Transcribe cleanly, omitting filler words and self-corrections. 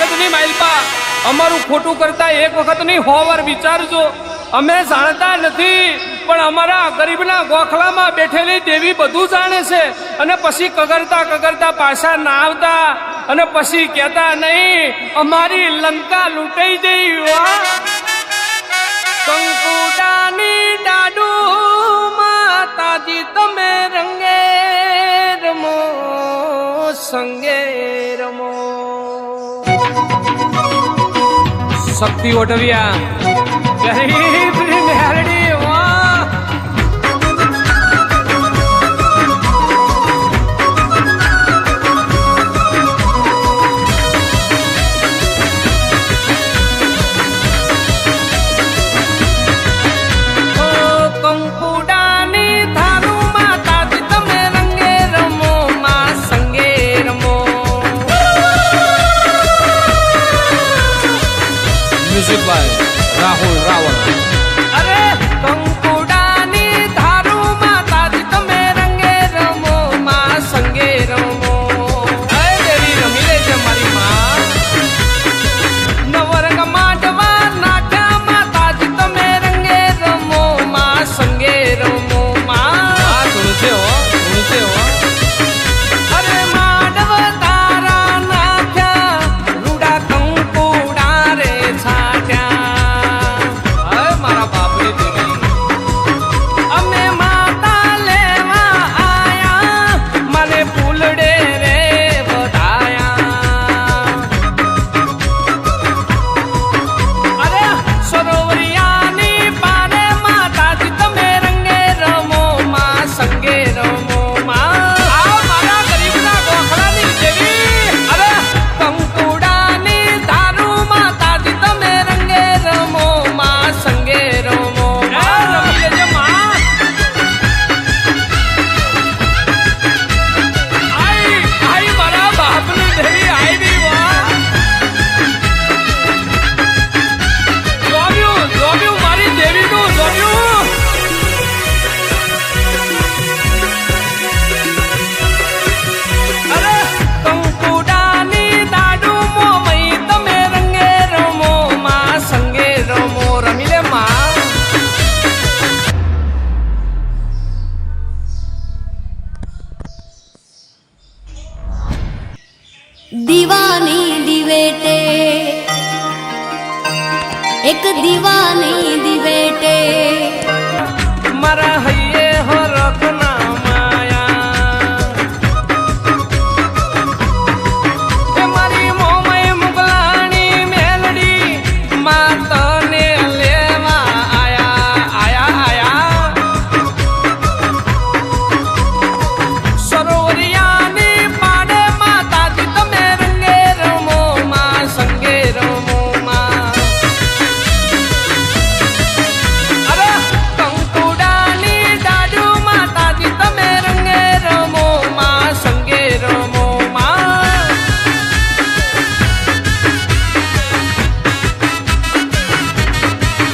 જગતની માલપા અમારું ખોટું કરતા એક વખત નહીં 100 વાર વિચારજો. અમે જાણતા નથી પણ અમારા ગરીબના ગોખલામાં બેઠેલી દેવી બધું જાણે છે. અને પછી કગરતા પાછા ના આવતા અને પછી કહેતા નહીં અમારી લંકા લૂંટાઈ ગઈ. કંકુડાની દાડુ માતાજી તમે રંગે રમો સંગે રમો. શક્તિ ઓઢવ્યા ગરીબની મેરડી. વાહ કંકુડાની ધારુ માતાજી તમે રંગે રમો માં સંગે રમો. Music by Rahul Raval. અરે કંકુડાની ધારુ માતાજી તમે રંગે રમો માં સંગે રમો. અરે દેવી રમી લેજે મારી માં. નવરંગ માંડવા નાટ્યા માતાજી તમે રંગે રમો માં સંગે રમો માં. ધૂણશે હો. અરે માંડવ તારા નાખ્યા રૂડા કંકુડા રે છાટ્યા. મારા બાપની દેવી અમે માતા લેવા આયા મને ફૂલડે રે વધાયા. અરે સરોવરિયાની પારે માતાજી તમે રંગે રમો માં સંગે રમો માં. આ મારા ગરીબના ગોખલાની દેવી. અરે કંકુડાની ધારુ માતાજી તમે રંગે રમો માં સંગે રમો માં. રમી લેજે માં. આઈ મારા બાપની દેવી આવી. વાહ જોવ્યું મારી દેવીનું જોવ્યું. અરે કંકુડાની દાડુ મોમઈ તમે રંગે રમો માં સંગે રમો. રમી લે માં. दीवानी दिवेटे एक दीवानी